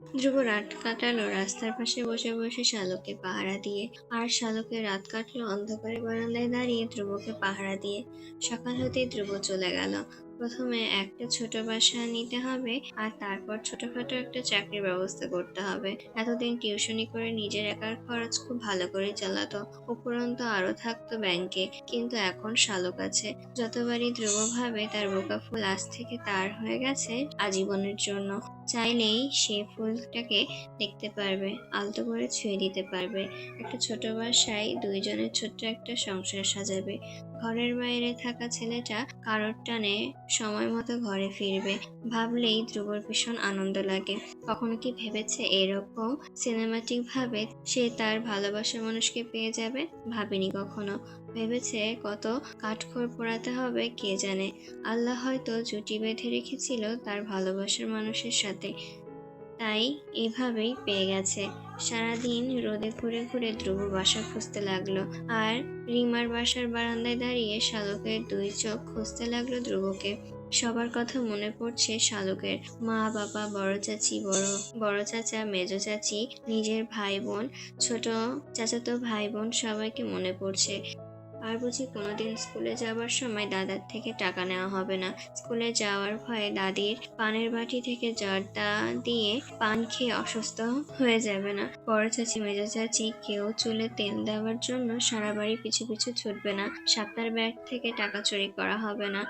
ধ্রুব রাত কাটালো রাস্তার পাশে বসে বসে শালুককে পাহারা দিয়ে, আর শালুকের রাত কাটলো অন্ধকারে বারান্দায় দাঁড়িয়ে ধ্রুবকে পাহারা দিয়ে। সকাল হতেই ধ্রুব চলে গেল। প্রথমে একটা ছোট বাসা নিতে হবে, আর তারপর ছোটখাটো একটা চাকরির ব্যবস্থা করতে হবে। এতদিন টিউশনি করে নিজের একার খরচ খুব ভালো করে চালাতো, উপরন্তু আরো থাকতো ব্যাংকে। কিন্তু এখন শালুক আছে। যতবারই ধ্রুব ভাবে তার বোকা ফুল আজ থেকে তার হয়ে গেছে আজীবনের জন্য। চাইলেই সে ফুলটাকে দেখতে পারবে, আলতো করে ছুঁয়ে দিতে পারবে। একটা ছোট বাসায় দুইজনের ছোট্ট একটা সংসার সাজাবে। ঘরের বাইরে থাকা ছেলেটা কারোর টানে সময় মতো ঘরে ফিরবে। ভাবলেই ধ্রুবর ভীষণ আনন্দ লাগে। কখনো কি ভেবেছে এরকম সিনেমাটিক ভাবে সে তার ভালোবাসার মানুষকে পেয়ে যাবে? ভাবেনি কখনো। ভেবেছে কত কাঠখড় পোড়াতে হবে কে জানে। আল্লাহ হয়তো জুটি বেঁধে রেখেছিল তার ভালোবাসার মানুষের সাথে, তাই এভাবেই পেয়ে গেছে। সারাদিন রোদে ঘুরে ঘুরে ধ্রুব বাসা খুঁজতে লাগলো, আর রিমার বাসার বারান্দায় দাঁড়িয়ে শালুকের দুই চোখ খুঁজতে লাগলো ধ্রুবকে। সবার কথা মনে পড়ছে শালুকের। মা, বাবা, বড় চাচি, বড় চাচা, মেজো চাচি, নিজের ভাই বোন, ছোট চাচাতো ভাই বোন, সবাইকে মনে পড়ছে। আর বুঝি কোনোদিন স্কুলে যাবার সময় দাদার থেকে টাকা নেওয়া হবে না। স্কুলে যাওয়ার ভয়ে দাদির পানের বাটি থেকে জর্দা দিয়ে পান খেয়ে অসুস্থ হয়ে যাবে না। বড় চাচি, মেজো চাচি কেউ চুলে তেল দেওয়ার জন্য সারা বাড়ি পিছু পিছু ছুটবে না। সাপটার ব্যাগ থেকে টাকা চুরি করা হবে না।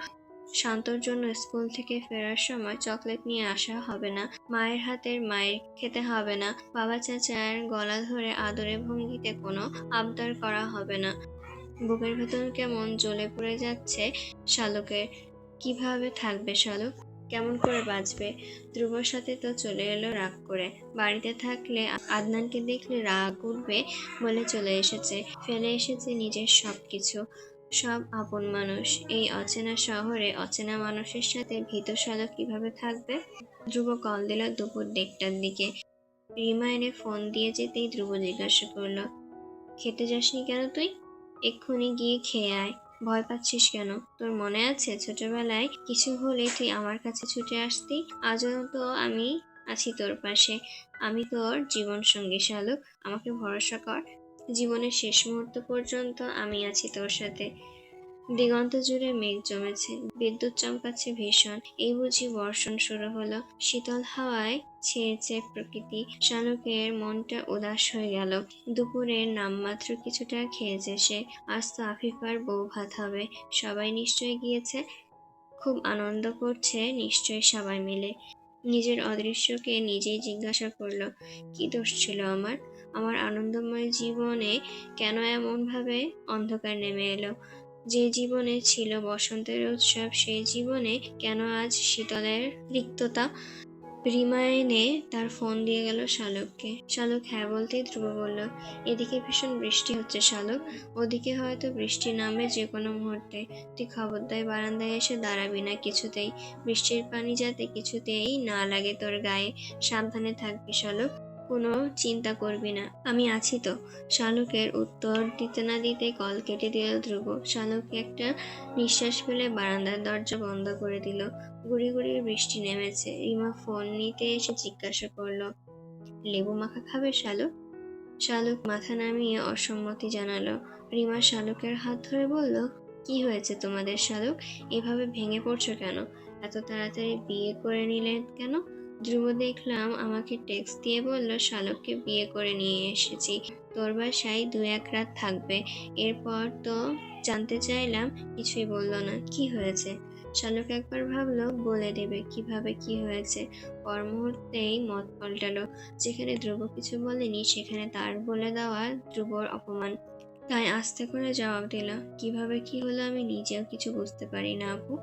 শান্তর জন্য স্কুল থেকে ফেরার সময় চকলেট নিয়ে আসা হবে না। মায়ের হাতের মায়ের খেতে হবে না। বাবা চাচার গলা ধরে আদরে ভঙ্গিতে কোনো আবদার করা হবে না। বুকের ভেতর কেমন জ্বলে পড়ে যাচ্ছে শালুকের। কিভাবে থাকবে শালুক? কেমন করে বাঁচবে? ধ্রুবর সাথে তো চলে এলো রাগ করে। বাড়িতে থাকলে আদনানকে দেখলে রাগ উঠবে বলে চলে এসেছে। ফেলে এসেছে নিজের সবকিছু, সব আপন মানুষ। এই অচেনা শহরে অচেনা মানুষের সাথে ভীত শালুক কিভাবে থাকবে? ধ্রুব কল দিল দুপুর 1টার দিকে। রিমা এনে ফোন দিয়ে যেতেই ধ্রুব জিজ্ঞাসা করলো, খেতে যাসনি কেন তুই? এক্ষুনি গিয়ে খেয়ে আয়। ভয় পাচ্ছিস কেন? তোর মনে আছে ছোটবেলায় কিছু হলে তুই আমার কাছে ছুটে আসতি? আজও তো আমি আছি তোর পাশে। আমি তোর জীবন সঙ্গী শালুক, আমাকে ভরসা কর। জীবনের শেষ মুহূর্ত পর্যন্ত আমি আছি তোর সাথে। দিগন্ত জুড়ে মেঘ জমেছে, বিদ্যুৎ চমকাচ্ছে ভীষণ। এই বুঝি বর্ষণ শুরু হলো। শীতল হাওয়ায় ছেয়েছে প্রকৃতি। শালুকের মনটা উদাস হয়ে গেল। দুপুরের নামমাত্র কিছুটা খেয়েছে সে। আজ তো আফিফার বউ ভাত হবে। সবাই নিশ্চয়ই গিয়েছে। খুব আনন্দ করছে নিশ্চয়ই সবাই মিলে। নিজের অদৃশ্যকে নিজেই জিজ্ঞাসা করলো, কি দোষ ছিল আমার? আমার আনন্দময় জীবনে কেন এমন ভাবে অন্ধকার নেমে এলো? যে জীবনে ছিল বসন্তের উৎসব, সেই জীবনে কেন আজ শীতলের রিক্ততা? রিমা এনে তার ফোন দিয়ে গেল শালুককে। শালুক হ্যাঁ বলতেই ধ্রুব বলল, এদিকে ভীষণ বৃষ্টি হচ্ছে শালুক, ওদিকে হয়তো বৃষ্টি নামবে যে কোনো মুহূর্তে। তুই খবরদার বারান্দায় এসে দাঁড়াবি না কিছুতেই। বৃষ্টির পানি যাতে কিছুতেই না লাগে তোর গায়ে। সাবধানে থাকবি শালুক, কোনো চিন্তা করবি না, আমি আছি তো। শালুকের উত্তর দিতে না দিতে কল কেটে দিল ধ্রুব। শালুক একটা নিঃশ্বাস ফেলে বারান্দার দরজা বন্ধ করে দিল। গুড়ি গুড়ি বৃষ্টি নেমেছে। রিমা ফোন নিতে এসে জিজ্ঞাসা করলো, লেবু মাখা খাবে শালুক? শালুক মাথা নামিয়ে অসম্মতি জানালো। রিমা শালুকের হাত ধরে বলল, কি হয়েছে তোমাদের শালুক? এভাবে ভেঙে পড়ছো কেন? এত তাড়াতাড়ি বিয়ে করে নিলে কেন? ধ্রুব দেখলাম আমাকে টেক্সট দিয়ে বলল শালুককে বিয়ে করে নিয়ে এসেছি, তোর বাসায় 2-1 রাত থাকবে। এরপর তো জানতে চাইলাম, কিছুই বলল না। কি হয়েছে? শালুক একবার ভাবলো বলে দেবে কিভাবে কি হয়েছে, পর মুহূর্তেই মত পাল্টালো। যেখানে ধ্রুব কিছু বলেনি সেখানে তার বলে দেওয়া ধ্রুবর অপমান। তাই আস্তে করে জবাব দিল, কিভাবে কি হলো আমি নিজেও কিছু বুঝতে পারি না আপু,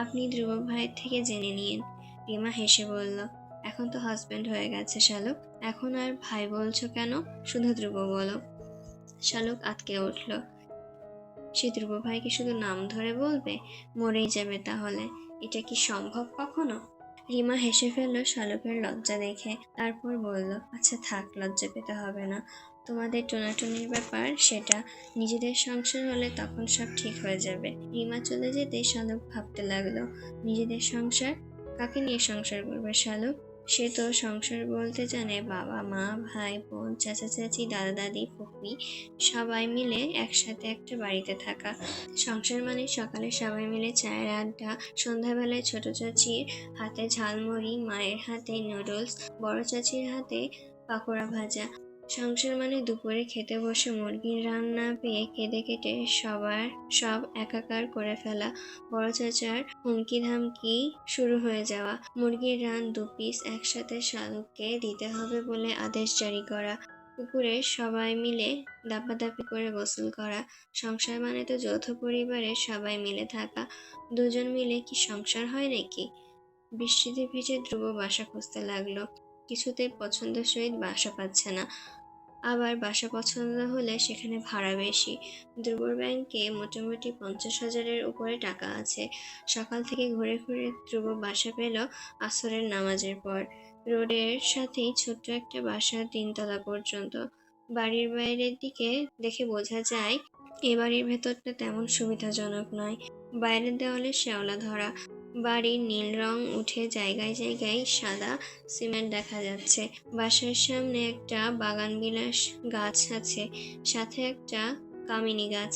আপনি ধ্রুব ভাইয়ের থেকে জেনে নিন। রিমা হেসে বলল, এখন তো হাজবেন্ড হয়ে গেছে শালুক, এখন আর ভাই বলছো কেন? শুধু ধ্রুব বলো। শালুক আটকে উঠল। সে ধ্রুব ভাইকে শুধু নাম ধরে বলবে? মরেই যাবে তাহলে। এটা কি সম্ভব কখনো? রিমা হেসে ফেলল শালুকের লজ্জা দেখে। তারপর বলল, আচ্ছা থাক, লজ্জা পেতে হবে না। তোমাদের টোনাটুনির ব্যাপার সেটা, নিজেদের সংসার হলে তখন সব ঠিক হয়ে যাবে। রিমা চলে যেতে শালুক ভাবতে লাগলো, নিজেদের সংসার? কাকে নিয়ে সংসার করবে শালুক? সে তো সংসার বলতে জানে বাবা মা ভাই বোন চাচা চাচি দাদা দাদি ফুফি সবাই মিলে একসাথে একটা বাড়িতে থাকা। সংসার মানে সকালে সবাই মিলে চায়ের আড্ডা, সন্ধ্যাবেলায় ছোট চাচির হাতে ঝালমুড়ি, মায়ের হাতে নুডলস, বড় চাচির হাতে পাকোড়া ভাজা। সংসার মানে দুপুরে খেতে বসে মুরগির রান্না পেয়ে কেঁদে কেটে সব একাকার করে ফেলা, বড় চাচার হুমকি ধামকি শুরু হয়ে যাওয়া, মুরগির রান 2 পিস একসাথে শালুককে দিতে হবে বলে আদেশ জারি করা, পুকুরে সবাই মিলে দাপাদাপি করে গোসল করা। সংসার মানে তো যৌথ পরিবারে সবাই মিলে থাকা। দুজন মিলে কি সংসার হয় নাকি? বৃষ্টিতে ভিজে ধ্রুব বাসা খুঁজতে লাগলো। কিছুতেই পছন্দসই বাসা পাচ্ছে না। আবার বাসা পছন্দ হলে সেখানে ভাড়া বেশি। ধ্রুবর ব্যাংকে মোটামুটি 50,000-এর উপরে টাকা আছে। সকাল থেকে ঘুরে ঘুরে ধ্রুব বাসা পেল আসরের নামাজের পর। রোডের সাথেই ছোট্ট একটা বাসা 3 তলা পর্যন্ত। বাড়ির বাইরের দিকে দেখে বোঝা যায় এ বাড়ির ভেতরটা তেমন সুবিধাজনক নয়। বাইরের দেওয়ালে শ্যাওলা ধরা, বাড়ির নীল রং উঠে জায়গায় জায়গায় সাদা সিমেন্ট দেখা যাচ্ছে। বাসার সামনে একটা বাগানবিলাস গাছ আছে, সাথে একটা কামিনী গাছ,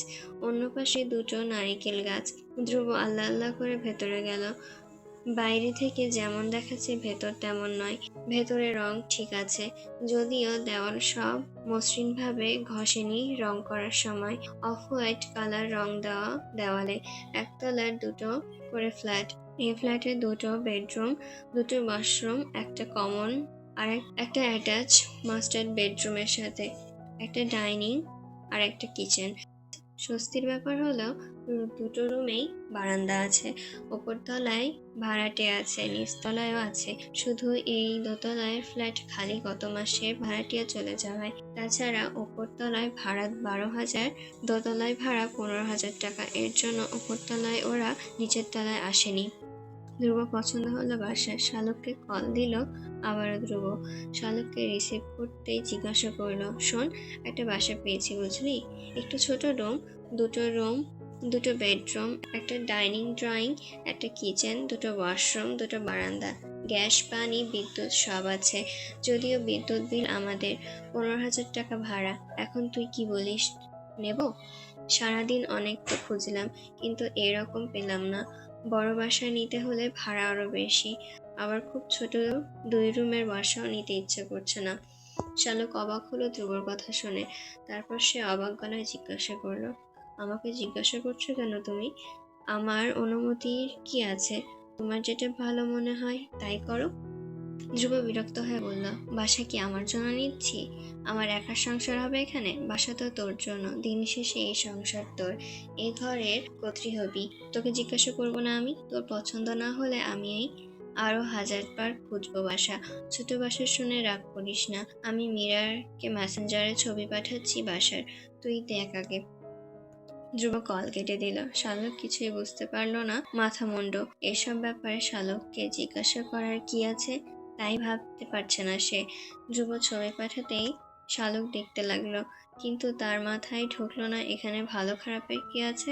অন্য পাশে 2টো নারিকেল গাছ। ধ্রুব আল্লাহ আল্লাহ করে ভেতরে গেল। বাইরে থেকে যেমন দেখাচ্ছে ভেতর তেমন নয়। ভেতরে রং ঠিক আছে, যদিও দেওয়াল সব মসৃণভাবে ঘষেনি রং করার সময়। অফ হোয়াইট কালার রং দেওয়া দেওয়ালে। একতলার 2টো করে ফ্ল্যাট। এই ফ্ল্যাটে 2টো বেডরুম, 2টো ওয়াশরুম, একটা কমন আর একটা অ্যাটাচ মাস্টার বেডরুমের সাথে একটা ডাইনিং আর একটা কিচেন। স্বস্তির ব্যাপার হলো 2টো রুমেই বারান্দা আছে। ওপর তলায় ভাড়াটে আছে, নিচতলায়ও আছে। শুধু এই দোতলায় ফ্ল্যাট খালি গত মাসে ভাড়াটিয়া চলে যাওয়ায়। তাছাড়া ওপর তলায় ভাড়া 12,000, দোতলায় ভাড়া 15,000 টাকা। এর জন্য ওপর তলায় ওরা নিচের তলায় আসেনি। ধ্রুব পছন্দ হলো বাসা। শালুককে কল দিল আবারও ধ্রুব। শালুককে রিসিভ করতেই জিজ্ঞাসা করলো, শোন, একটা বাসা পেয়েছি বুঝলি, একটু ছোট রুম, 2টো বেডরুম, একটা ডাইনিং ড্রয়িং, একটা কিচেন, 2টো ওয়াশরুম, 2টো বারান্দা, গ্যাস পানি বিদ্যুৎ সব আছে। যদিও বিদ্যুৎ বিল আমাদের, 15,000 টাকা ভাড়া। এখন তুই কি বলিস, নেব? সারাদিন অনেক তো খুঁজলাম, কিন্তু এরকম পেলাম না। বড় বাসা নিতে হলে ভাড়া আরো বেশি, আবার খুব ছোট 2 রুমের বাসাও নিতে ইচ্ছে করছে না। শালুক অবাক হলো ধ্রুবর কথা শুনে। তারপর সে অবাক গলায় জিজ্ঞাসা করলো, আমাকে জিজ্ঞাসা করছো কেন তুমি? আমার অনুমতির কি আছে? তোমার যেটা ভালো মনে হয় তাই করো। ধ্রুব বিরক্ত হয়ে বলল, বাসা কি আমার জন্য নিচ্ছি? আমার একার সংসার হবে এখানে? বাসা তো তোর জন্য, দিন শেষে এই সংসার তোর, এই ঘরের কর্ত্রী হবি। তোকে জিজ্ঞাসা করবো না আমি? তোর পছন্দ না হলে আমি আরো 1000 বার খুঁজবো বাসা। ছোট বাসা শুনে রাগ করিস না, আমি মীরারকে মেসেঞ্জারে ছবি পাঠাচ্ছি বাসার, তুই দেখ আগে। ধ্রুব কল কেটে দিল। শালক কিছুই বুঝতে পারলো না, মাথা মুন্ডু। এসব ব্যাপারে শালককে জিজ্ঞাসা করার কি আছে তাই ভাবতে পারছে না সে। ধ্রুব ছবি পাঠাতেই শালক দেখতে লাগলো, কিন্তু তার মাথায় ঢুকলো না এখানে ভালো খারাপের কি আছে।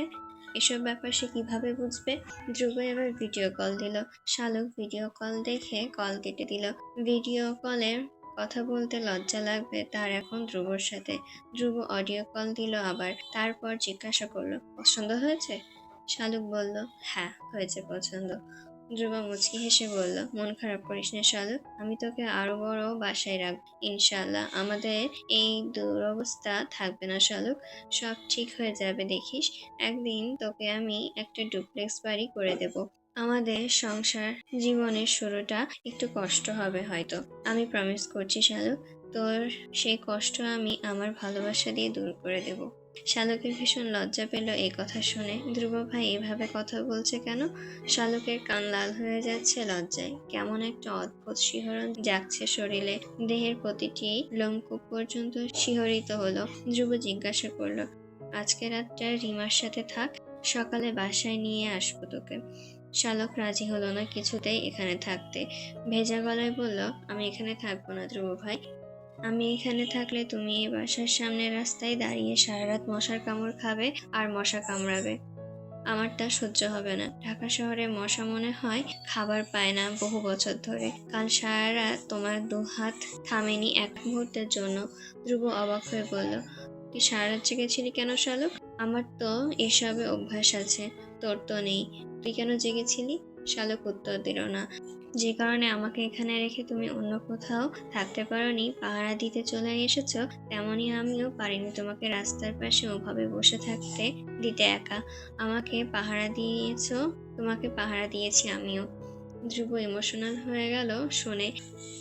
এসব ব্যাপার সে কিভাবে বুঝবে? ধ্রুব এবার ভিডিও কল দিল। শালক ভিডিও কল দেখে কল কেটে দিল। ভিডিও কলের কথা বলতে লজ্জা লাগবে তার এখন ধ্রুবর সাথে। ধ্রুব অডিও কল দিল আবার। তারপর জিজ্ঞাসা করলো, পছন্দ হয়েছে? শালুক বলল, হ্যাঁ হয়েছে পছন্দ। ধ্রুব মুচকি হেসে বলল, মন খারাপ করিস না শালুক, আমি তোকে আরো বড় বাসায় রাখবো ইনশাল্লাহ। আমাদের এই দুরবস্থা থাকবে না শালুক, সব ঠিক হয়ে যাবে দেখিস। একদিন তোকে আমি একটা ডুপ্লেক্স বাড়ি করে দেব। আমাদের সংসার জীবনের শুরুটা একটু কষ্ট হবে হয়তো, আমি প্রমিস করছি শালুক, তোর সেই কষ্ট আমি আমার ভালোবাসা দিয়ে দূর করে দেব। শালুকের ভীষণ লজ্জা পেল এই কথা শুনে। ধ্রুব ভাই এভাবে কথা বলছে কেন? শালুকের কান লাল হয়ে যাচ্ছে লজ্জায়। কেমন একটা অদ্ভুত শিহরণ জাগছে শরীরে, দেহের প্রতিটি লোমকূপ পর্যন্ত শিহরিত হলো। ধ্রুব জিজ্ঞাসা করলো, আজকে রাতটা রিমার সাথে থাক, সকালে বাসায় নিয়ে আসবো তোকে। শালক রাজি হলো না কিছুতেই এখানে থাকতে। ভেজা গলায় বলল, আমি এখানে থাকবো না ধ্রুব ভাই। আমি এখানে থাকলে তুমি এই বাসার সামনের রাস্তায় দাঁড়িয়ে সারা রাত মশার কামড় খাবে আর মশা কামড়াবে। আমার তা সহ্য হবে না। ঢাকা শহরে মশা মনে হয় খাবার পায় না বহু বছর ধরে। কাল সারা রাত তোমার দুহাত থামেনি এক মুহূর্তের জন্য। ধ্রুব অবাক হয়ে বলল, তুই সারা রাত জেগেছিলি কেন শালুক? আমার তো এসবে অভ্যাস আছে, তোর তো নেই। তুই কেন জেগেছিলি? শালুক উত্তর দিল না। যে কারণে আমাকে এখানে রেখে তুমি অন্য কোথাও থাকতে পারোনি, পাহারা দিতে চলে এসেছো, তেমনি আমিও পারিনি তোমাকে রাস্তার পাশে ওভাবে বসে থাকতে দিতে একা। আমাকে পাহারা দিয়েছো, তোমাকে পাহারা দিয়েছি আমিও। ধ্রুব ইমোশনাল হয়ে গেল শুনে,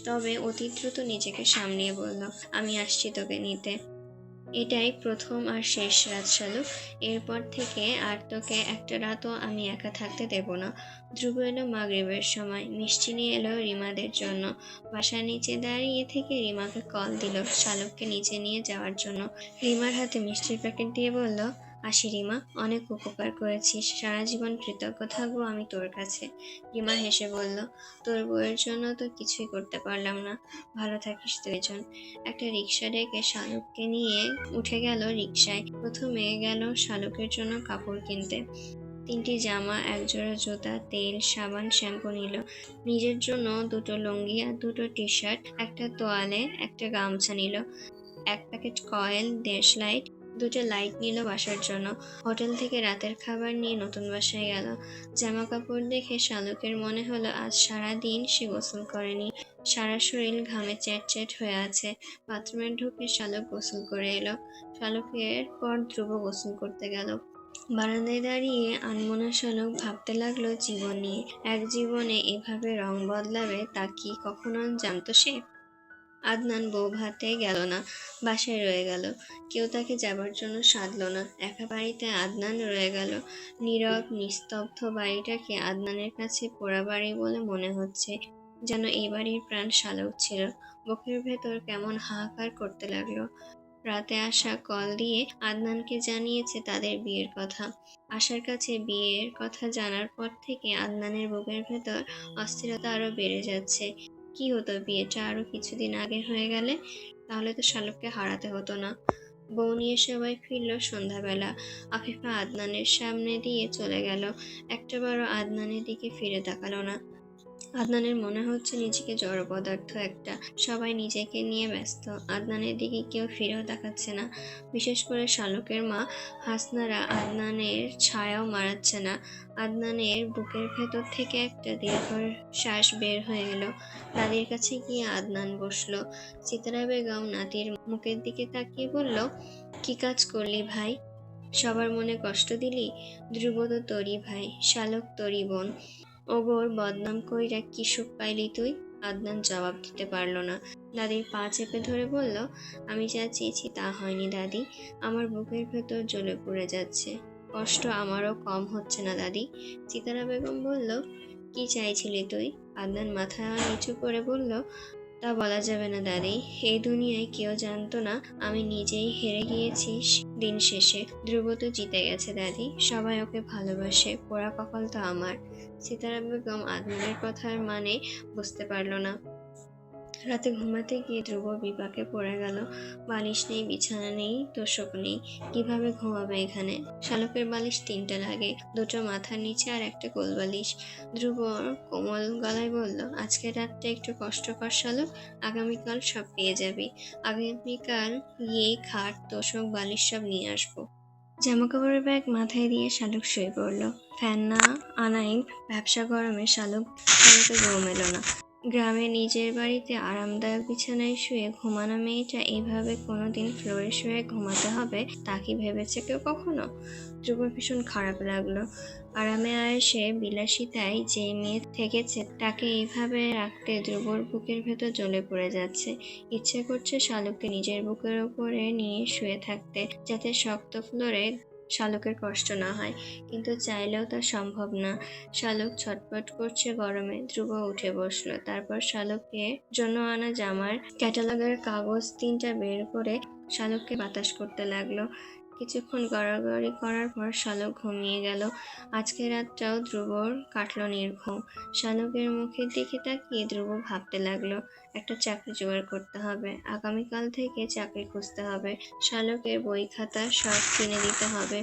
তবে অতি দ্রুত নিজেকে সামলিয়ে বলল, আমি আসছি তোকে নিতে। এটাই প্রথম আর শেষ রাত শালুক। এরপর থেকে আর তোকে একটা রাতও আমি একা থাকতে দেব না। ধ্রুব এলো মাগরিবের সময়, মিষ্টি নিয়ে এলো রিমাদের জন্য। বাসার নিচে দাঁড়িয়ে থেকে রিমাকে কল দিল শালুককে নিচে নিয়ে যাওয়ার জন্য। রিমার হাতে মিষ্টির প্যাকেট দিয়ে বলল, আসি রিমা, অনেক উপকার করেছিস, সারা জীবন কৃতজ্ঞ থাকবো আমি তোর কাছে। রিমা হেসে বলল, তোর বউয়ের জন্য তো কিছুই করতে পারলাম না, ভালো থাকিস দুইজন। একটা রিক্সা ডেকে শালুককে নিয়ে উঠে গেল রিক্সায়। প্রথমে গেল শালুকের জন্য কাপড় কিনতে। 3টি জামা, একজোড়া জুতা, তেল, সাবান, শ্যাম্পু নিল। নিজের জন্য 2টো লুঙ্গি আর 2টো টি-শার্ট, একটা তোয়ালে, একটা গামছা নিল। 1 প্যাকেট কয়েল, দেশলাইট, 2টা লাইট নিল বাসার জন্য। হোটেল থেকে রাতের খাবার নিয়ে নতুন বাসায় গেল। জামা কাপড় দেখে শালুকের মনে হলো আজ সারা দিন সে গোসল করেনি, সারা শরীর ঘামে চ্যাট হয়ে আছে। বাথরুমে ঢুকে শালুক গোসল করে এলো। শালুকের পর ধ্রুব গোসল করতে গেল। বারান্দায় দাঁড়িয়ে আনমনা শালুক ভাবতে লাগলো জীবন নিয়ে। এক জীবনে এভাবে রং বদলাবে তা কি কখনো জানতো সে? আদনান বউ ভাতে গেল না, বাসায় রয়ে গেল। কেউ তাকে যাবার জন্য সাধলো না। একা বাড়িতে আদনান রয়ে গেল। নীরব নিস্তব্ধ বাড়িটাকে আদনানের কাছে পোড়া বাড়ি বলে মনে হচ্ছে, যেন এই বাড়ির প্রাণ শালুক ছিল। বুকের ভেতর কেমন হাহাকার করতে লাগলো। রাতে আশা কল দিয়ে আদনানকে জানিয়েছে তাদের বিয়ের কথা। আশার কাছে বিয়ের কথা জানার পর থেকে আদনানের বুকের ভেতর অস্থিরতা আরো বেড়ে যাচ্ছে। কি হতো বিয়েটা আরো কিছুদিন আগে হয়ে গেলে? তাহলে তো শালুককে হারাতে হতো না। বউ নিয়ে সবাই ফিরল সন্ধ্যাবেলা। আফিফা আদনানের সামনে দিয়ে চলে গেল। একটাবারও আদনানের দিকে ফিরে তাকালো না। আদনানের মনে হচ্ছে নিজেকে জড় পদার্থ একটা, সবাই নিজেকে নিয়ে ব্যস্ত। আদনানের দিকে কেউ ফিরেও তাকাচ্ছে না। বিশেষ করে শালুকের মা হাসনারা আদনানের ছায়াও মারাচ্ছে না। আদনানের বুকের ভেতর থেকে একটা দীর্ঘ শ্বাস বের হয়ে এলো। দাদির কাছে গিয়ে আদনান বসলো। সিতারা বেগম নাতির মুখের দিকে তাকিয়ে বলল, কি কাজ করলি ভাই? সবার মনে কষ্ট দিলি? ধ্রুব তো তোরই ভাই, শালুক তোরই বোন, ওগোর বদনাম কইরা কি সুখ পাইলি তুই? আদনান জবাব দিতে পারল না। দাদির পা চেপে ধরে বলল, আমি যা চেয়েছি তা হয়নি দাদি, আমার বুকের ভেতর জ্বলে পুড়ে যাচ্ছে। কষ্ট আমারও কম হচ্ছে না দাদি। সিতারা বেগম বলল, কি চাইছিলি তুই? আদনান মাথা নিচু করে বলল, তা বলা যাবে না দাদি, এই দুনিয়ায় কেউ জানতো না আমি নিজেই হেরে গিয়েছি দিন শেষে। ধ্রুব তো জিতে গেছে দাদি, সবাই ওকে ভালোবাসে, পোড়া কপাল তো আমার। সিতারা বেগম আদনানের কথার মানে বুঝতে পারল না। রাতে ঘুমাতে গিয়ে ধ্রুব বিপাকে পড়ে গেল। বালিশ নেই, বিছানা নেই, তোষক নেই, কিভাবে ঘুমাবে এখানে? শালুকের বালিশ 3টা লাগে, 2টো মাথার নিচে আর একটা কোল বালিশ। ধ্রুব কোমল গলায় বলল, আজকের রাতটা একটু কষ্টকর শালুক, আগামীকাল সব পেয়ে যাবি। আগামীকাল গিয়ে খাট, তোষক, বালিশ সব নিয়ে আসবো। জামাকাপড়ের ব্যাগ মাথায় দিয়ে শালুক শুয়ে পড়ল। ফ্যান না আনাই ভ্যাপসা গরমে শালুকের ঘুম এলো না। গ্রামে নিজের বাড়িতে আরামদায়ক বিছানায় শুয়ে ঘুমানো মেয়েটা এইভাবে কোনোদিন ফ্লোরে শুয়ে ঘুমাতে হবে তা কি ভেবেছে কেউ কখনো? ধ্রুবর ভীষণ খারাপ লাগলো। আরামে আয়েসে বিলাসিতায় যে মেয়ে থেকেছে তাকে এইভাবে রাখতে ধ্রুবর বুকের ভেতর জ্বলে পড়ে যাচ্ছে। ইচ্ছে করছে শালুককে নিজের বুকের ওপরে নিয়ে শুয়ে থাকতে, যাতে শক্ত ফ্লোরে শালুকের কষ্ট না হয়, কিন্তু চাইলেও তা সম্ভব না। শালুক ছটফট করছে গরমে। ধ্রুব উঠে বসলো। তারপর শালুকের জন্য আনা জামার ক্যাটালগের কাগজ 3টা বের করে শালুককে বাতাস করতে লাগলো। কিছুক্ষণ গড়াগড়ি করার পর শালুক ঘুমিয়ে গেল। আজকের রাতটাও ধ্রুবর কাটলো নির্ঘুম। শালুকের মুখের দিকে তাকিয়ে ধ্রুব ভাবতে লাগলো, একটা চাকরি জোগাড় করতে হবে, আগামীকাল থেকে চাকরি খুঁজতে হবে, শালুকের বই খাতা সব কিনে দিতে হবে।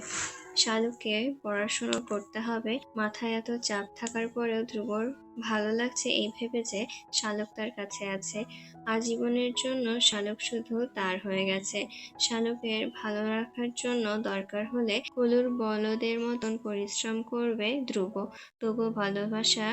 শালুককে পড়াশুনো করতে হবে। মাথায় এত চাপ থাকার পরেও ধ্রুবর ভালো লাগছে এই ভেবে যে শালুক তার কাছে আছে। আজীবনের জন্য শালুক শুধু তার হয়ে গেছে। শালুকের ভালো রাখার জন্য দরকার হলে কলুর বলদের মতন পরিশ্রম করবে ধ্রুব। তবু ভালোবাসা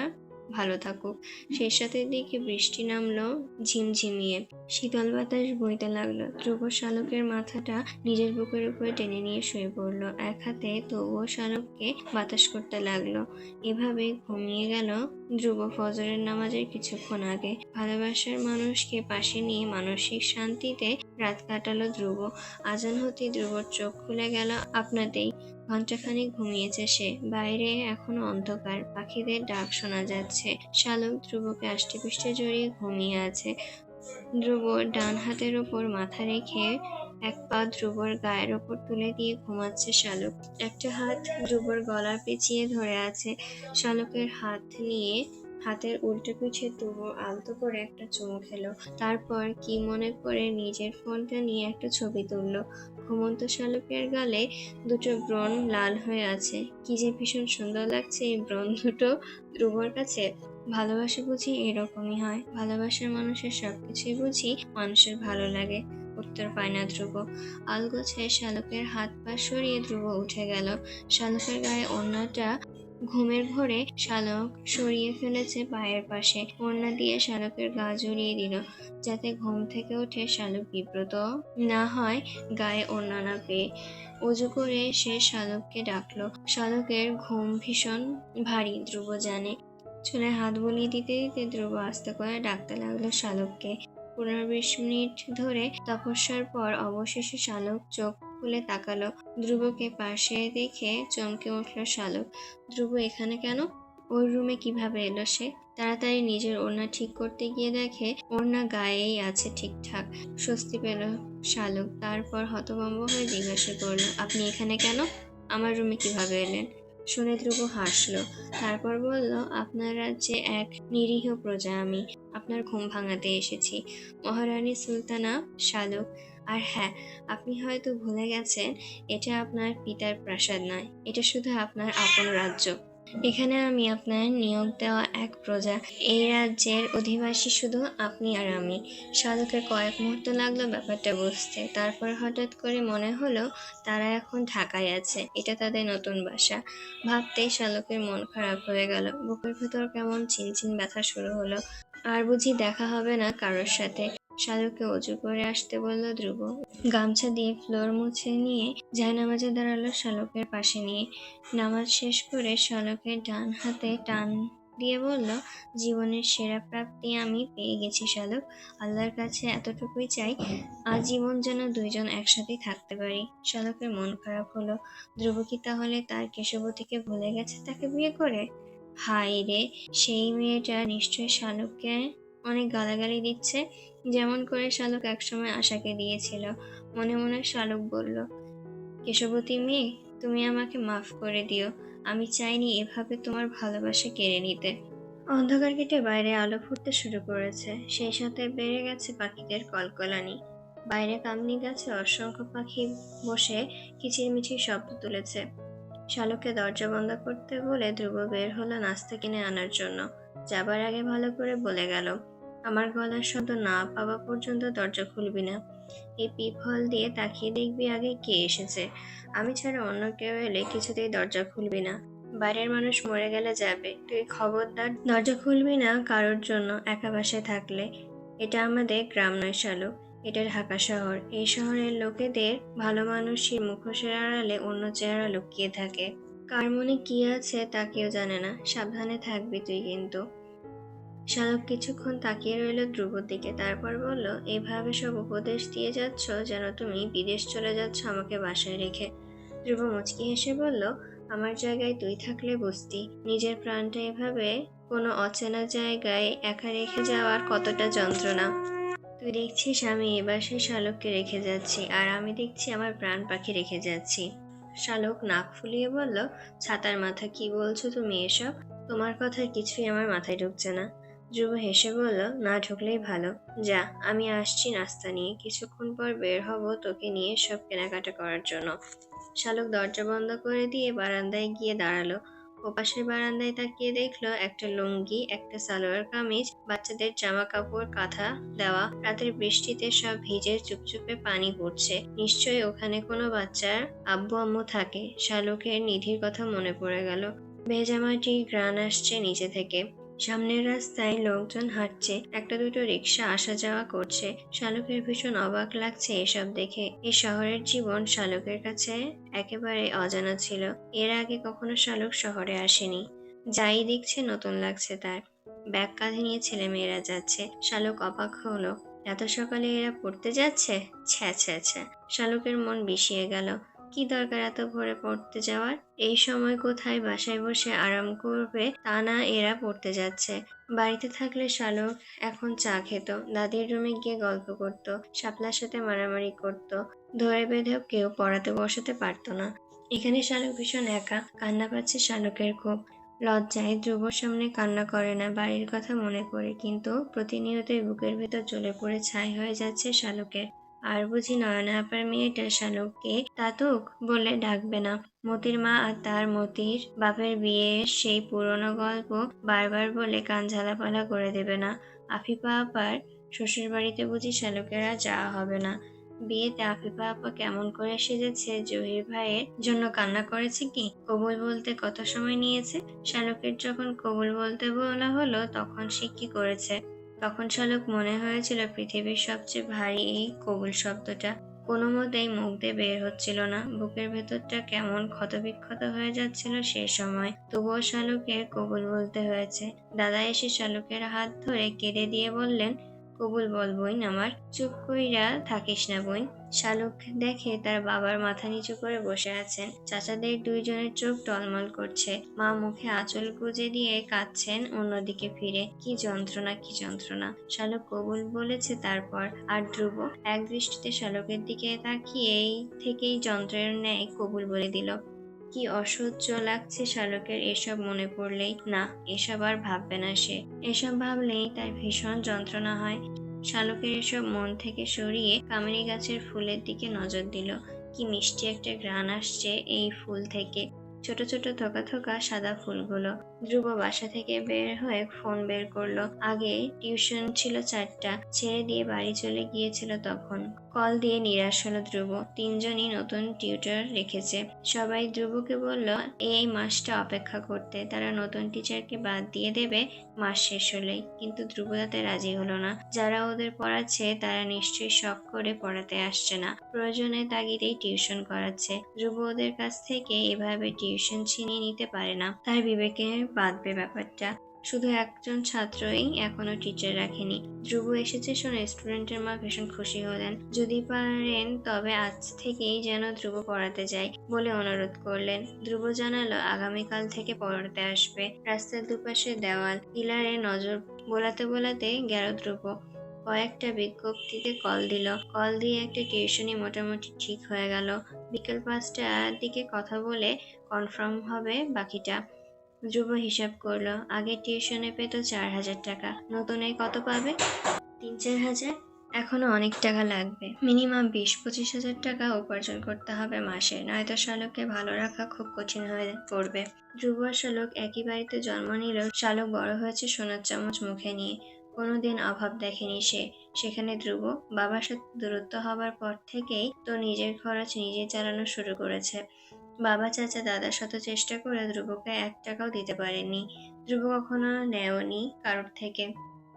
ভালো থাকুক। শেষ রাতের দিকে বৃষ্টি নামলো ঝিমঝিমিয়ে। শীতল বাতাস বইতে লাগলো। ধ্রুব শালুকের মাথাটা নিজের বুকের উপরে টেনে নিয়ে শুয়ে পড়ল। এক হাতে তবুও শালুককে বাতাস করতে লাগলো। এভাবে ঘুমিয়ে গেল ধ্রুব ফজরের নামাজের কিছুক্ষণ আগে। ভালোবাসার মানুষকে পাশে নিয়ে মানসিক শান্তিতে রাত কাটালো ধ্রুব। আজান হতেই ধ্রুবর চোখ খুলে গেল আপনাতেই। ঘন্টাখানেক ঘুমিয়েছে সে। বাইরে এখনো অন্ধকার, পাখিদের ডাক শোনা যাচ্ছে। শালুক ধ্রুবকে আষ্টেপৃষ্ঠে জড়িয়ে ঘুমিয়ে আছে। ধ্রুব ডান হাতের ওপর মাথা রেখে এক পা ধ্রুবর গায়ের ওপর তুলে দিয়ে ঘুমাচ্ছে শালুক। একটা হাত ধ্রুবর গলা পেঁচিয়ে ধরে আছে। শালুকের হাত নিয়ে হাতের উল্টো পিঠে ধ্রুব আলতো করে একটা চুমু খেলো। তারপর কি মনে করে নিজের ফোনটা নিয়ে একটা ছবি তুললো। ঘুমন্ত শালুকের গালে দুটো ব্রণ লাল হয়ে আছে। কি যে ভীষণ সুন্দর লাগছে এই ব্রণ দুটো ধ্রুবর কাছে। ভালোবাসা বুঝি এরকমই হয়? ভালোবাসার মানুষের সবকিছুই বুঝি মানুষের ভালো লাগে? উত্তর পায় না ধ্রুব। আলগোছে শালুকের হাত পা সরিয়ে ধ্রুব উঠে গেল। শালুকের গায়ে ওড়নাটা ঘুমের ঘোরে শালুক সরিয়ে ফেলেছে পায়ের পাশে। ওড়না দিয়ে শালুকের গা জড়িয়ে দিল, যাতে ঘুম থেকে উঠে শালুক বিব্রত না হয় গায়ে ওড়না না পেয়ে। অজু করে সে শালুককে ডাকলো। শালুকের ঘুম ভীষণ ভারী ধ্রুব জানে। চুলে হাত বুলিয়ে দিতে দিতে ধ্রুব আস্তে করে ডাকতে লাগলো শালুককে। 15-20 মিনিট ধরে তপস্যার পর অবশেষে শালুক চোখ খুলে তাকালো। ধ্রুবকে পাশে দেখে চমকে উঠল শালুক। ধ্রুব এখানে কেন? ওর রুমে কিভাবে এলো সে? তাড়াতাড়ি নিজের ওড়না ঠিক করতে গিয়ে দেখে ওড়না গায়েই আছে ঠিকঠাক। স্বস্তি পেল শালুক। তারপর হতভম্ব হয়ে জিজ্ঞাসা করলো, আপনি এখানে কেন? আমার রুমে কিভাবে এলেন? শুনে ধ্রুব হাসলো। তারপর বলল, আপনার রাজ্যে এক নিরীহ প্রজা আমি। আপনার ঘুম ভাঙাতে এসেছি। মহারানী সুলতানা শালুক। আর হ্যাঁ, আপনি হয়তো ভুলে গেছেন, এটা আপনার পিতার প্রাসাদ নয়, এটা শুধু আপনার আপন রাজ্য। এখানে আমি আপনার নিয়োগ দেওয়া এক প্রজা। এই রাজ্যের অধিবাসী শুধু আপনি আর আমি। শালুকের কয়েক মুহূর্ত লাগলো ব্যাপারটা বুঝতে। তারপর হঠাৎ করে মনে হলো তারা এখন ঢাকায় আছে, এটা তাদের নতুন বাসা। ভাবতেই শালুকের মন খারাপ হয়ে গেল। বুকের ভেতর কেমন চিনচিন ব্যথা শুরু হলো। আর বুঝি দেখা হবে না কারোর সাথে। শালুককে অজু করে আসতে বলল ধ্রুব। গামছা দিয়ে ফ্লোর মুছে নিয়ে জায়নামাজে দাঁড়ালো শালুকের পাশে নিয়ে। নামাজ শেষ করে শালুকের ডান হাতে টান দিয়ে বলল, জীবনের সেরা প্রাপ্তি আমি পেয়ে গেছি শালুক। আল্লাহর কাছে এতটুকুই চাই, আজীবন যেন দুইজন একসাথেই থাকতে পারি। শালুকের মন খারাপ হলো। ধ্রুব কি তাহলে তার কেশবতীকে ভুলে গেছে তাকে বিয়ে করে? হায় রে, সেই মেয়েটা নিশ্চয়ই শালুককে অনেক গালাগালি দিচ্ছে, যেমন করে শালুক একসময় আশাকে দিয়েছিল। মনে মনে শালুক বলল, কেশবতী মেয়ে, তুমি আমাকে মাফ করে দিও। আমি চাইনি এভাবে তোমার ভালোবাসা কেড়ে নিতে। অন্ধকার কেটে বাইরে আলো ফুটতে শুরু করেছে। সেই সাথে বেড়ে গেছে পাখিদের কলকলানি। বাইরে কামনি গাছে অসংখ্য পাখি বসে কিচিরমিচির শব্দ তুলেছে। শালুককে দরজা বন্ধ করতে বলে ধ্রুব বের হলো নাস্তা কিনে আনার জন্য। যাবার আগে ভালো করে বলে গেল, আমার গলার শব্দ না পাওয়া পর্যন্ত দরজা খুলবি না। এই পিপহল দিয়ে তাকিয়ে দেখবি আগে কে এসেছে। আমি ছাড়া অন্য কেউ এলে কিছুতেই দরজা খুলবি না। বাইরের মানুষ মরে গেলে যাবে, তুই খবরদার দরজা খুলবি না কারোর জন্য একা বাসায় থাকলে। এটা আমাদের গ্রাম নয় শালুক, এটা ঢাকা শহর। এই শহরের লোকেদের ভালো মানুষের মুখোশের আড়ালে অন্য চেহারা লুকিয়ে থাকে। কার মনে কি আছে তা কেউ জানে না। সাবধানে থাকবি তুই কিন্তু। শালক কিছুক্ষণ তাকিয়ে রইল ধ্রুবর দিকে। তারপর বলল, এভাবে সব উপদেশ দিয়ে যাচ্ছ যেন তুমি বিদেশ চলে যাচ্ছ আমাকে বাসায় রেখে। ধ্রুব মুচকি হেসে বলল, আমার জায়গায় তুই থাকলে বুঝতি নিজের প্রাণটা এভাবে কোনো অচেনা জায়গায় একা রেখে যাওয়ার কতটা যন্ত্রণা। তুই দেখছিস আমি এ বাসায় শালককে রেখে যাচ্ছি, আর আমি দেখছি আমার প্রাণ পাখি রেখে যাচ্ছি। শালক নাক ফুলিয়ে বলল, ছাতার মাথা, কি বলছো তুমি এসব? তোমার কথা কিছুই আমার মাথায় ঢুকছে না। ধ্রুব হেসে বলল, না ঢুকলেই ভালো। যা, আমি আসছি নাস্তা নিয়ে। কিছুক্ষণ পর বের হব তোকে নিয়ে সব কেনাকাটা করার জন্য। শালুক দরজা বন্ধ করে দিয়ে বারান্দায় গিয়ে দাঁড়ালো। ওপাশের বারান্দায় তাকিয়ে দেখলো একটা লুঙ্গি, একটা সালোয়ার কামিজ, বাচ্চাদের জামা কাপড় কাঁথা দেওয়া। রাতের বৃষ্টিতে সব ভিজে চুপচুপে পানি পড়ছে। নিশ্চয়ই ওখানে কোনো বাচ্চার আব্বু আম্মু থাকে। শালুকের নিধির কথা মনে পড়ে গেল। ভেজা মাটির ঘ্রাণ আসছে নিচে থেকে। সামনের রাস্তায় লোকজন হাঁটছে, একটা দুটো রিক্সা আসা যাওয়া করছে। শালুকের ভীষণ অবাক লাগছে এসব দেখে। এই শহরের জীবন শালুকের কাছে একেবারে অজানা ছিল। এর আগে কখনো শালুক শহরে আসেনি। যাই দেখছে নতুন লাগছে তার। ব্যাগ কাঁধে নিয়ে ছেলেমেয়েরা যাচ্ছে। শালুক অবাক হলো, এত সকালে এরা পড়তে যাচ্ছে? ছ্যা ছ্যা ছ্যা। শালুকের মন বিষিয়ে গেল। কি দরকার এত ভোরে পড়তে যাওয়ার? এই সময় কোথায় বাসায় বসে আরাম করবে তা না, এরা পড়তে যাচ্ছে। বাড়িতে থাকলে শালুক এখন চা খেত, দাদির রুমে গিয়ে গল্প করত, শাপলার সাথে মারামারি করত। ধরে বেঁধেও কেউ পড়াতে বসাতে পারতো না। এখানে শালুক ভীষণ একা। কান্না পাচ্ছে শালুকের খুব। লজ্জায় ধ্রুবর সামনে কান্না করে না, বাড়ির কথা মনে করে, কিন্তু প্রতিনিয়তই বুকের ভেতর জ্বলে পড়ে ছাই হয়ে যাচ্ছে শালুকের। আর বুঝি নয়না আপার মেয়েটা শালুককে তাতুক বলে ডাকবে না? মতির মা আর তার মতির বাপের বিয়ের সেই পুরনো গল্প বারবার বলে কান ঝালাপালা করে দেবে না? আফিফা আপার শ্বশুর বাড়িতে বুঝি শালুকের আর যাওয়া হবে না? বিয়েতে আফিফা আপা কেমন করে সেজেছে, জহির ভাইয়ের জন্য কান্না করেছে কি? কবুল বলতে কত সময় নিয়েছে? শালুকের যখন কবুল বলতে বলা হলো তখন সে কি করেছে? তখন শালুক মনে হয়েছিল পৃথিবীর সবচেয়ে ভারী এই কবুল শব্দটা। কোনো মতেই মুখ দিয়ে বের হচ্ছিল না। বুকের ভেতরটা কেমন ক্ষতবিক্ষত হয়ে যাচ্ছিল সে সময়। তবুও শালুকের কবুল বলতে হয়েছে। দাদা এসে শালুকের হাত ধরে কেঁদে দিয়ে বললেন, কবুল বল বইন আমার, চুপ কইরা থাকিস না বইন। শালুক দেখে তার বাবার মাথা নিচু করে বসে আছেন। চাচাদের দুইজনের চোখ টলমল করছে। মা মুখে আঁচল গুজে দিয়ে কাঁদছেন অন্যদিকে ফিরে। কি যন্ত্রণা, কি যন্ত্রণা! শালুক কবুল বলেছে তারপর। আর ধ্রুব এক দৃষ্টিতে শালুকের দিকে তাকিয়েই থেকেই যন্ত্রের ন্যায় কবুল বলে দিল। কি অসহ্য লাগছে শালুকের এসব মনে পড়লেই। না, এসব আর ভাববে না সে। এসব ভাবলেই তার ভীষণ যন্ত্রণা হয়। শালুকের এসব মন থেকে সরিয়ে কামিনী গাছের ফুলের দিকে নজর দিল। কি মিষ্টি একটা ঘ্রাণ আসছে এই ফুল থেকে। ছোট ছোট থোকা থোকা সাদা ফুলগুলো। ধ্রুব বাসা থেকে বের হয়ে ফোন বের করলো। আগে টিউশন ছিল 4টা, ছেড়ে দিয়ে বাড়ি চলে গিয়েছিল তখন। কল দিয়ে নিরাশ হলো ধ্রুব। 3জনই নতুন টিউটর রেখেছে। সবাই ধ্রুবকে বলল এই মাসটা অপেক্ষা করতে, তারা নতুন টিচারকে বাদ দিয়ে দেবে মাস শেষ হলেই। কিন্তু ধ্রুব তাতে রাজি হলো না। যারা ওদের পড়াচ্ছে তারা নিশ্চয়ই শখ করে পড়াতে আসছে না, প্রয়োজনে তাগিদেই টিউশন করাচ্ছে। ধ্রুব ওদের কাছ থেকে এভাবে টিউশন ছিনিয়ে নিতে পারে না। তার বিবেকে বাঁধবে ব্যাপারটা। শুধু একজন ছাত্রই এখনো টিচার রাখেনি। ধ্রুব এসেছে শুনে স্টুডেন্টের মা ভীষণ খুশি হলেন। যদি পারেন তবে আজ থেকেই যেন ধ্রুব পড়াতে যায় বলে অনুরোধ করলেন। ধ্রুব জানালো আগামীকাল থেকে পড়াতে আসবে। রাস্তার দুপাশে দেওয়াল পিলারে নজর বোলাতে বোলাতে গেল ধ্রুব। কয়েকটা বিজ্ঞপ্তিতে কল দিল। কল দিয়ে একটা টিউশনি মোটামুটি ঠিক হয়ে গেল। বিকেল 5টার দিকে কথা বলে কনফার্ম হবে বাকিটা। ধ্রুব হিসাব করলো। আগে টিউশনে পেত 4,000 টাকা, নতুনে কত পাবে? 3-4 হাজার। এখনো অনেক টাকা লাগবে। মিনিমাম 20-25 হাজার টাকা উপার্জন করতে হবে মাসে, নয়তো শালুককে ভালো রাখা খুব কঠিন হয়ে পড়বে। ধ্রুব আর শালুক একই বাড়িতে জন্ম নিলেও শালুক বড় হয়েছে সোনার চামচ মুখে নিয়ে। কোনোদিন অভাব দেখেনি সে। সেখানে ধ্রুব বাবার সাথে দূরত্ব হবার পর থেকেই তো নিজের খরচ নিজে চালানো শুরু করেছে। বাবা, চাচা, দাদা শত চেষ্টা করে ধ্রুবকে 1 টাকাও দিতে পারেনি। ধ্রুব কখনো নেয়নি কারোর থেকে।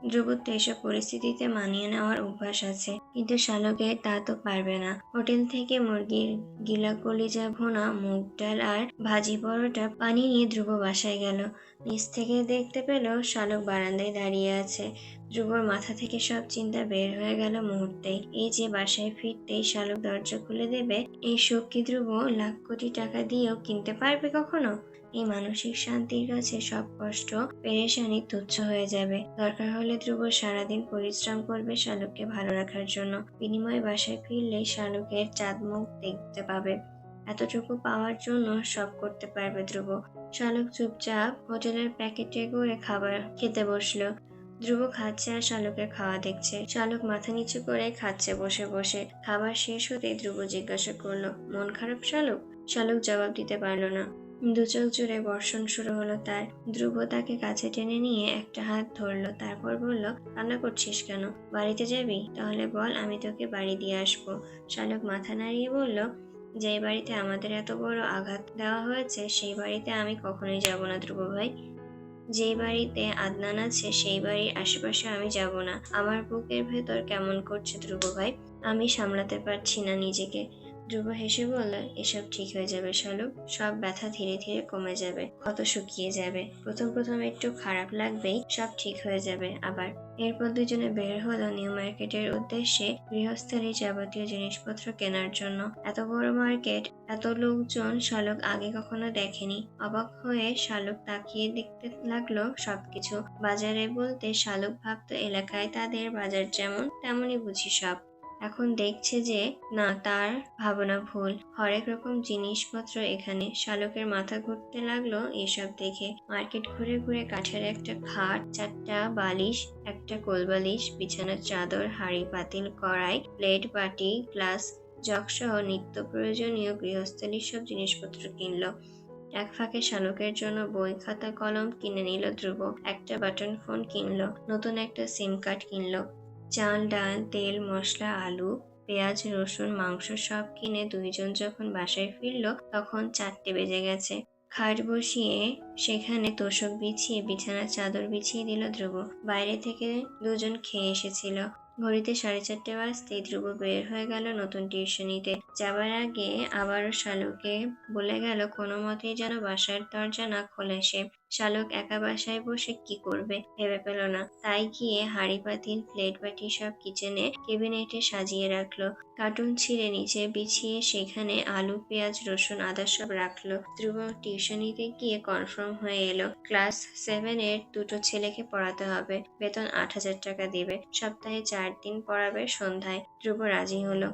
ধ্রুবর তো এসব পরিস্থিতিতে মানিয়ে নেওয়ার অভ্যাস আছে, কিন্তু শালুকের তা তো পারবে না। হোটেল থেকে মুরগির গিলা কলিজা ভুনা, মুগ ডাল আর ভাজি পরোটা পানি নিয়ে ধ্রুব বাসায় গেল। নিচ থেকে দেখতে পেল শালুক বারান্দায় দাঁড়িয়ে আছে। ধ্রুবর মাথা থেকে সব চিন্তা বের হয়ে গেল মুহূর্তেই। এই যে বাসায় ফিরতেই শালুক দরজা খুলে দেবে, এই সুখ কি ধ্রুব লাখ কোটি টাকা দিয়েও কিনতে পারবে কখনো? এই মানসিক শান্তির কাছে সব কষ্ট পেরেশানি তুচ্ছ হয়ে যাবে। দরকার হলে ধ্রুব সারাদিন পরিশ্রম করবে শালুককে ভালো রাখার জন্য। বিনিময়ে বাসায় ফিরলেই শালুকের চাঁদ মুখ দেখতে পাবে। এতটুকু পাওয়ার জন্য সব করতে পারবে ধ্রুব। শালুক চুপচাপ হোটেলের প্যাকেটে করে খাবার খেতে বসলো। ধ্রুব খাচ্ছে আর শালুকের খাওয়া দেখছে। শালুক মাথা নিচু করে খাচ্ছে বসে বসে। খাবার শেষ হতেই ধ্রুব জিজ্ঞাসা করলো, মন খারাপ শালুক? শালুক জবাব দিতে পারল না। দু চোখ জুড়ে বর্ষণ শুরু হলো তার। ধ্রুব তাকে কাছে টেনে নিয়ে একটা হাত ধরলো, তারপর বলল, কান্না করছিস কেন? বাড়িতে যাবি? তাহলে বল, আমি তোকে বাড়ি দিয়ে আসবো। শালুক মাথা নাড়িয়ে বলল, যে বাড়িতে আমাদের এত বড় আঘাত দেওয়া হয়েছে সেই বাড়িতে আমি কখনোই যাব না ধ্রুব ভাই। যেই বাড়িতে আদনান আছে সেই বাড়ির আশেপাশে আমি যাব না। আমার বুকের ভেতর কেমন করছে ধ্রুব ভাই, আমি সামলাতে পারছি না নিজেকে। ধ্রুব হেসে বলল, এসব ঠিক হয়ে যাবে শালুক, সব ব্যথা ধীরে ধীরে কমে যাবে, ক্ষত শুকিয়ে যাবে, প্রথম প্রথম একটু খারাপ লাগবেই, সব ঠিক হয়ে যাবে আবার। এরপর দুজনে বের হলো নিউ মার্কেটের উদ্দেশ্যে গৃহস্থালী যাবতীয় জিনিসপত্র কেনার জন্য। এত বড় মার্কেট, এত লোকজন শালুক আগে কখনো দেখেনি। অবাক হয়ে শালুক তাকিয়ে দেখতে লাগলো সবকিছু। বাজারে বলতে শালুক ভাবতো এলাকায় তাদের বাজার যেমন তেমনই বুঝি সব। এখন দেখছে যে না, তার ভাবনা ভুল। হরেক রকম জিনিসপত্র এখানে। শালুকের মাথা ঘুরতে লাগলো এসব দেখে। মার্কেট ঘুরে ঘুরে কাঠের একটা খাট, 4টা বালিশ, একটা কোলবালিশ, বিছানার চাদর, হাঁড়ি পাতিল, কড়াই, প্লেট, বাটি, গ্লাস, জগ সহ নিত্য প্রয়োজনীয় গৃহস্থালীর সব জিনিসপত্র কিনলো। এক ফাঁকে শালুকের জন্য বই, খাতা, কলম কিনে নিল ধ্রুব। একটা বাটন ফোন কিনলো, নতুন একটা সিম কার্ড কিনলো। চাল, ডাল, তেল, মশলা, আলু, পেঁয়াজ, রসুন, মাংস সব কিনে দুইজন যখন বাসায় ফিরল তখন 4টে বেজে গেছে। খাট বসিয়ে সেখানে তোশক বিছিয়ে বিছানার চাদর বিছিয়ে দিল ধ্রুব। বাইরে থেকে দুজন খেয়ে এসেছিল। ঘড়িতে 4:30 বাজতেই ধ্রুব বের হয়ে গেল নতুন টিউশনিতে। যাবার আগে আবারও শালুকে বলে গেল কোনো মতেই যেন বাসার দরজা না খোলে সে। শালুক একা বাসায় বসে কি করবে ভেবে পেল না। তাই গিয়ে হাঁড়ি পাতিল, প্লেট বাটি সব কিচেনে কেবিনেটে সাজিয়ে রাখলো। কার্টুন ছিঁড়ে নিচে বিছিয়ে সেখানে আলু, পেঁয়াজ, রসুন, আদা সব রাখলো। ধ্রুব টিউশনিতে গিয়ে কনফার্ম হয়ে এলো ক্লাস 7-এর দুটো ছেলেকে পড়াতে হবে, বেতন 8,000 টাকা দিবে, সপ্তাহে 4 দিন পড়াবে সন্ধ্যায়। ধ্রুব রাজি হলো।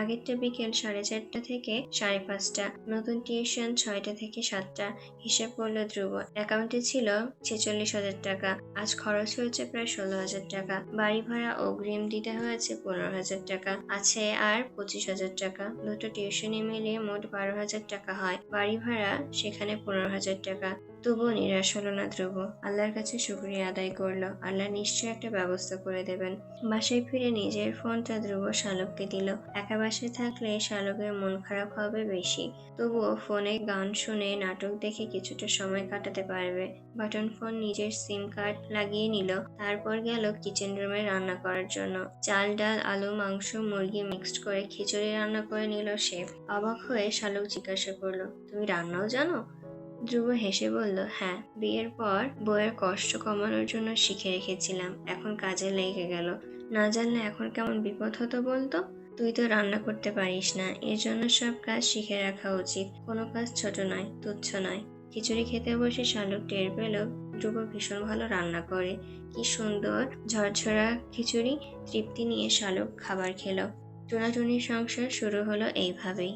আগেরটা বিকেল 4:30 থেকে 5:30, নতুন টিউশন 6টা থেকে 7টা। হিসেব করলো ধ্রুব। অ্যাকাউন্টে ছিল 46,000 টাকা। আজ খরচ হয়েছে প্রায় 16,000 টাকা। বাড়ি ভাড়া অগ্রিম দিতে হয়েছে 15,000 টাকা। আছে আর 25,000 টাকা। দুটো টিউশনি মিলিয়ে মোট 12,000 টাকা হয়। বাড়ি ভাড়া সেখানে 15,000 টাকা। তবুও নিরাশ হলো না ধ্রুব। আল্লাহর কাছে শুকরিয়া আদায় করলো। আল্লাহ নিশ্চয়ই একটা ব্যবস্থা করে দেবেন। বাসায় ফিরে নিজের ফোনটা ধ্রুব শালুককে দিল। একা বাসায় থাকলে শালুকের মন খারাপ হবে বেশি, তবুও ফোনে গান শুনে নাটক দেখে কিছুটা সময় কাটাতে পারবে। বাটন ফোন নিজের সিম কার্ড লাগিয়ে নিল। তারপর গেল কিচেন রুমে রান্না করার জন্য। চাল, ডাল, আলু, মাংস, মুরগি মিক্সড করে খিচুড়ি রান্না করে নিল সে। অবাক হয়ে শালুক জিজ্ঞাসা করলো, তুমি রান্নাও জানো? ধ্রুব হেসে বলল, হ্যাঁ, বিয়ের পর বউয়ের কষ্ট কমানোর জন্য শিখে রেখেছিলাম, এখন কাজে লেগে গেল। না জানলে এখন কেমন বিপদ হতো বলতো। তুই তো রান্না করতে পারিস না, এর জন্য সব কাজ শিখে রাখা উচিত। কোনো কাজ ছোট নয়, তুচ্ছ নয়। খিচুড়ি খেতে বসে শালুক টের পেল ধ্রুব ভীষণ ভালো রান্না করে। কি সুন্দর ঝরঝরা খিচুড়ি। তৃপ্তি নিয়ে শালুক খাবার খেলো। টুনাটুনির সংসার শুরু হলো এইভাবেই।